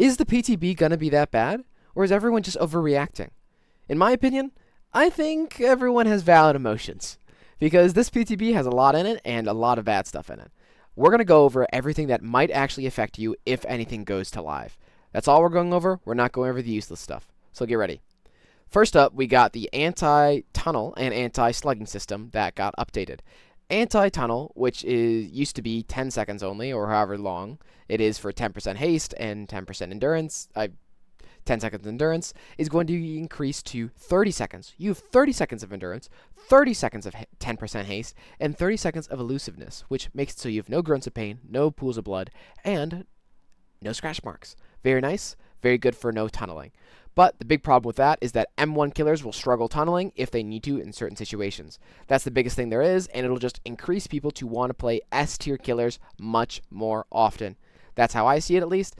Is the PTB gonna be that bad? Or is everyone just overreacting? In my opinion, I think everyone has valid emotions. Because this PTB has a lot in it and a lot of bad stuff in it. We're going to go over everything that might actually affect you if anything goes to live. That's all we're going over. We're not going over the useless stuff. So get ready. First up, we got the anti-tunnel and anti-slugging system that got updated. Anti-tunnel, which used to be 10 seconds only, or however long it is for 10% haste and 10% endurance, 10 seconds endurance, is going to increase to 30 seconds. You have 30 seconds of endurance, 30 seconds of 10% haste, and 30 seconds of elusiveness, which makes it so you have no grunts of pain, no pools of blood, and no scratch marks. Very nice, very good for no tunneling. But the big problem with that is that M1 killers will struggle tunneling if they need to in certain situations. That's the biggest thing there is, and it'll just increase people to want to play S tier killers much more often. That's how I see it, at least.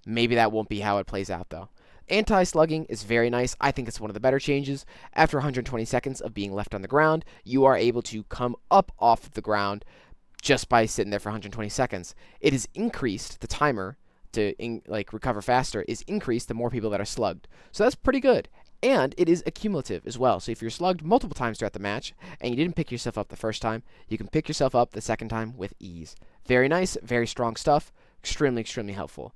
Maybe that won't be how it plays out, though. Anti-slugging is very nice. I think it's one of the better changes. After 120 seconds of being left on the ground, you are able to come up off the ground just by sitting there for 120 seconds. It has increased the timer to recover faster is increased the more people that are slugged. So that's pretty good. And it is accumulative as well. So if you're slugged multiple times throughout the match and you didn't pick yourself up the first time, you can pick yourself up the second time with ease. Very nice, very strong stuff. Extremely, extremely helpful.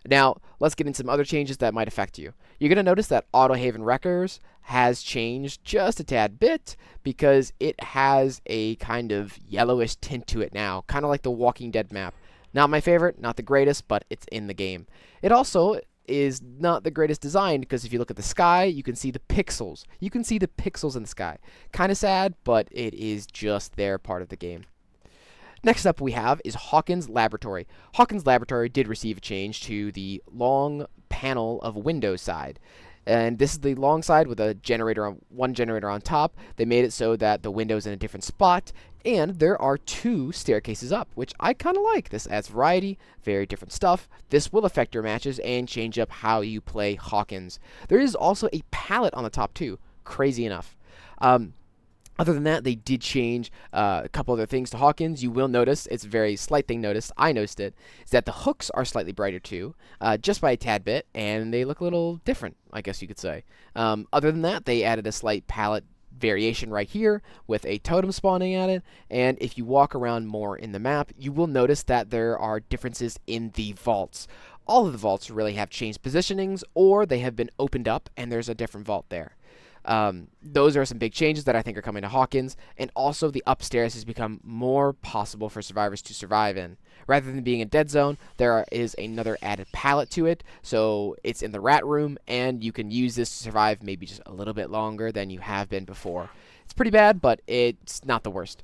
Now, let's get into some other changes that might affect you. You're going to notice that Auto Haven Wreckers has changed just a tad bit because it has a kind of yellowish tint to it now, kind of like the Walking Dead map. Not my favorite, not the greatest, but it's in the game. It also is not the greatest design because if you look at the sky, you can see the pixels. You can see the pixels in the sky. Kind of sad, but it is just their part of the game. Next up we have is Hawkins Laboratory. Hawkins Laboratory did receive a change to the long panel of Windows side. And this is the long side with a generator on one generator on top. They made it so that the window's in a different spot, and there are 2 staircases up, which I kind of like. This adds variety, very different stuff. This will affect your matches and change up how you play Hawkins. There is also a pallet on the top too, crazy enough. Other than that, they did change a couple other things to Hawkins. You will notice, it's a very slight thing noticed, I noticed it, is that the hooks are slightly brighter too, just by a tad bit, and they look a little different, I guess you could say. Other than that, they added a slight palette variation right here with a totem spawning at it, and if you walk around more in the map, you will notice that there are differences in the vaults. All of the vaults really have changed positionings, or they have been opened up, and there's a different vault there. Those are some big changes that I think are coming to Hawkins, and also the upstairs has become more possible for survivors to survive in. Rather than being a dead zone, there is another added pallet to it, so it's in the rat room, and you can use this to survive maybe just a little bit longer than you have been before. It's pretty bad, but it's not the worst.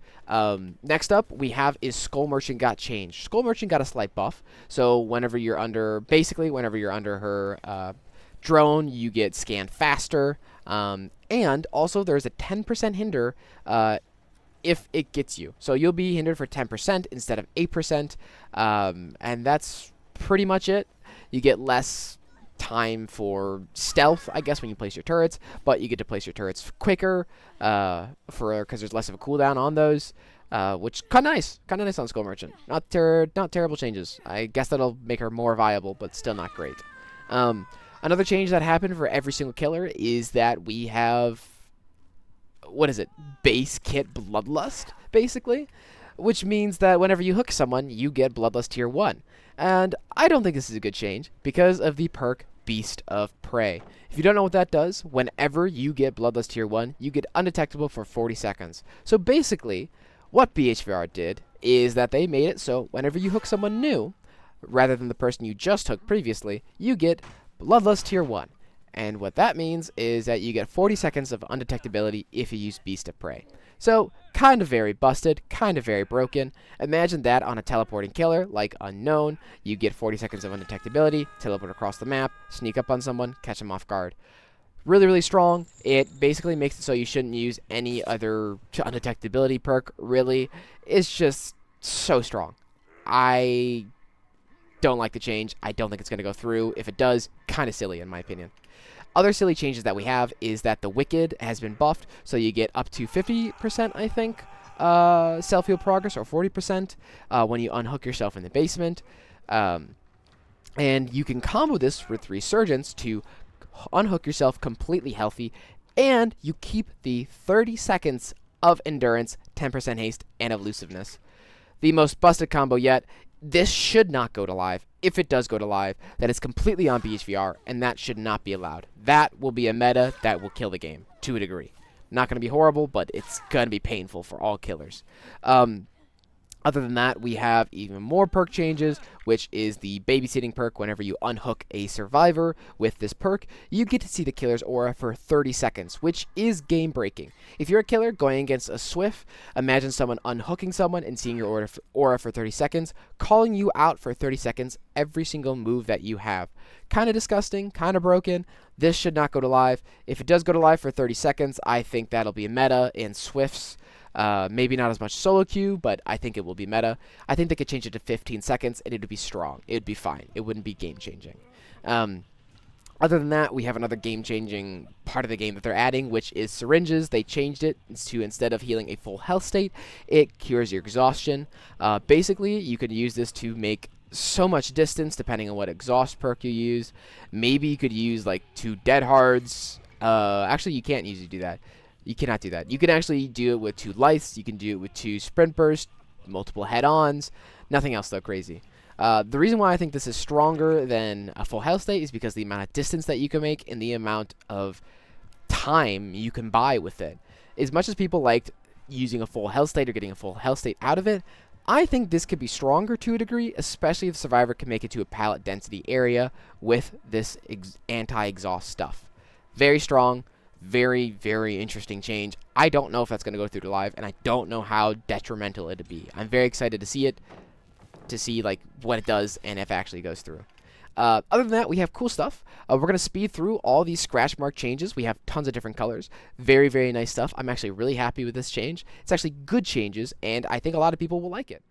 Next up, we have is Skull Merchant got changed. Skull Merchant got a slight buff, so whenever you're under her drone, you get scanned faster. And also there's a 10% hinder if it gets you. So you'll be hindered for 10% instead of 8%. And that's pretty much it. You get less time for stealth, I guess, when you place your turrets, but you get to place your turrets quicker because there's less of a cooldown on those. Which kind of nice on Skull Merchant. Not terrible changes. I guess that'll make her more viable, but still not great. Another change that happened for every single killer is that we have, base kit Bloodlust, basically, which means that whenever you hook someone, you get Bloodlust tier 1. And I don't think this is a good change because of the perk Beast of Prey. If you don't know what that does, whenever you get Bloodlust tier 1, you get undetectable for 40 seconds. So basically, what BHVR did is that they made it so whenever you hook someone new, rather than the person you just hooked previously, you get Bloodlust tier 1. And what that means is that you get 40 seconds of undetectability if you use Beast of Prey. So, kind of very busted, kind of very broken. Imagine that on a teleporting killer like Unknown. You get 40 seconds of undetectability, teleport across the map, sneak up on someone, catch them off guard. Really, really strong. It basically makes it so you shouldn't use any other undetectability perk, really. It's just so strong. I don't like the change. I don't think it's going to go through. If it does, kind of silly in my opinion. Other silly changes that we have is that the Wicked has been buffed, so you get up to 50%, I think, self-heal progress, or 40% when you unhook yourself in the basement. And you can combo this with Resurgence to unhook yourself completely healthy, and you keep the 30 seconds of endurance, 10% haste, and elusiveness. The most busted combo yet. This should not go to live. If it does go to live, that is completely on BHVR, and that should not be allowed. That will be a meta that will kill the game, to a degree. Not going to be horrible, but it's going to be painful for all killers. Other than that, we have even more perk changes, which is the babysitting perk. Whenever you unhook a survivor with this perk, you get to see the killer's aura for 30 seconds, which is game-breaking. If you're a killer going against a Swift, imagine someone unhooking someone and seeing your aura for 30 seconds, calling you out for 30 seconds every single move that you have. Kind of disgusting, kind of broken. This should not go to live. If it does go to live for 30 seconds, I think that'll be a meta in Swifts. Maybe not as much solo queue, but I think it will be meta. I think they could change it to 15 seconds, and it would be strong. It would be fine. It wouldn't be game-changing. Other than that, we have another game-changing part of the game that they're adding, which is syringes. They changed it to, instead of healing a full health state, it cures your exhaustion. Basically, you could use this to make so much distance, depending on what exhaust perk you use. Maybe you could use, like, 2 dead hards. Actually, you can't usually do that. You cannot do that. You can actually do it with 2 lights. You can do it with 2 sprint bursts, multiple head-ons. Nothing else, though, crazy. The reason why I think this is stronger than a full health state is because the amount of distance that you can make and the amount of time you can buy with it. As much as people liked using a full health state or getting a full health state out of it, I think this could be stronger to a degree, especially if Survivor can make it to a pallet density area with this anti-exhaust stuff. Very strong. Very, very interesting change. I don't know if that's going to go through to live, and I don't know how detrimental it'd be. I'm very excited to see it, to see like what it does and if it actually goes through. Other than that, we have cool stuff. We're going to speed through all these scratch mark changes. We have tons of different colors. Very, very nice stuff. I'm actually really happy with this change. It's actually good changes, and I think a lot of people will like it.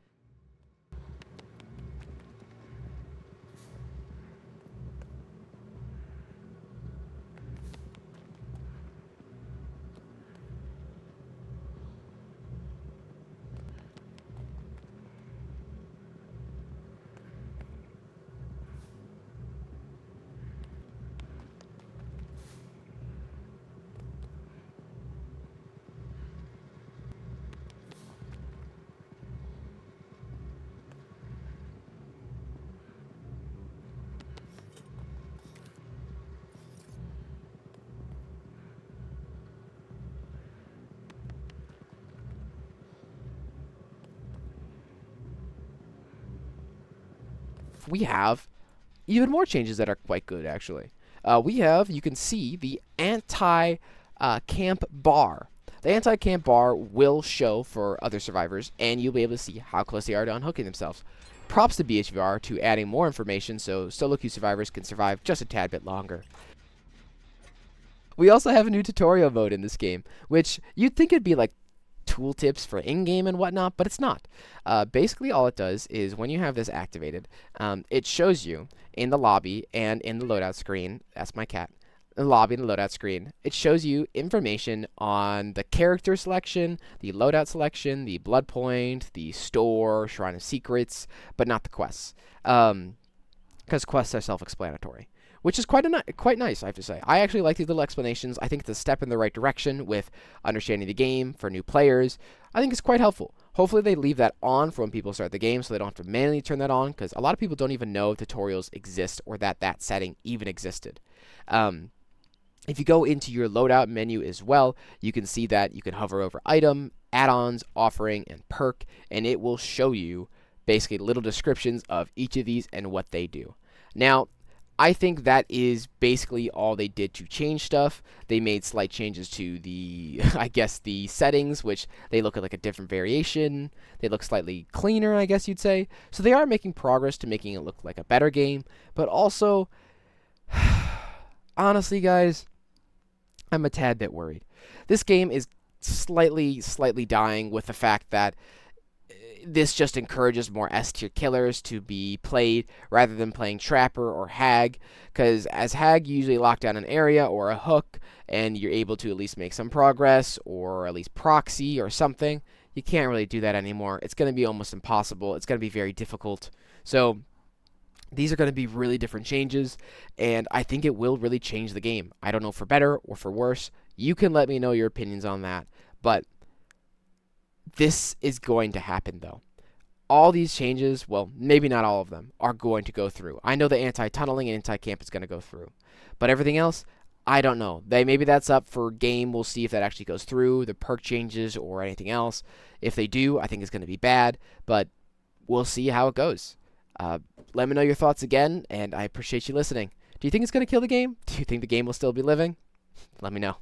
We have even more changes that are quite good, actually. You can see the anti-camp bar. The anti-camp bar will show for other survivors, and you'll be able to see how close they are to unhooking themselves. Props to BHVR to adding more information so solo queue survivors can survive just a tad bit longer. We also have a new tutorial mode in this game, which you'd think it'd be like tooltips for in-game and whatnot, but it's not. Basically, all it does is when you have this activated, it shows you in the lobby and in the loadout screen. That's my cat. In the lobby and the loadout screen, it shows you information on the character selection, the loadout selection, the blood point, the store, Shrine of Secrets, but not the quests. Because quests are self-explanatory, which is quite nice, I have to say. I actually like these little explanations. I think it's a step in the right direction with understanding the game for new players. I think it's quite helpful. Hopefully they leave that on for when people start the game so they don't have to manually turn that on, because a lot of people don't even know tutorials exist or that that setting even existed. If you go into your loadout menu as well, you can see that you can hover over item, add-ons, offering, and perk, and it will show you basically little descriptions of each of these and what they do. Now, I think that is basically all they did to change stuff. They made slight changes to the, I guess, the settings, which they look at like a different variation. They look slightly cleaner, I guess you'd say. So they are making progress to making it look like a better game. But also, honestly, guys, I'm a tad bit worried. This game is slightly dying with the fact that this just encourages more S-tier killers to be played rather than playing Trapper or Hag, because as Hag, you usually lock down an area or a hook, and you're able to at least make some progress, or at least proxy or something. You can't really do that anymore. It's going to be almost impossible. It's going to be very difficult. So These are going to be really different changes, and I think it will really change the game. I don't know for better or for worse. You can let me know your opinions on that, but this is going to happen though. All these changes, well, maybe not all of them, are going to go through. I know the anti-tunneling and anti-camp is going to go through, but everything else, I don't know. Maybe that's up for game. We'll see if that actually goes through, the perk changes or anything else. If they do, I think it's going to be bad, but we'll see how it goes. Let me know your thoughts again, and I appreciate you listening. Do you think it's going to kill the game? Do you think the game will still be living? Let me know.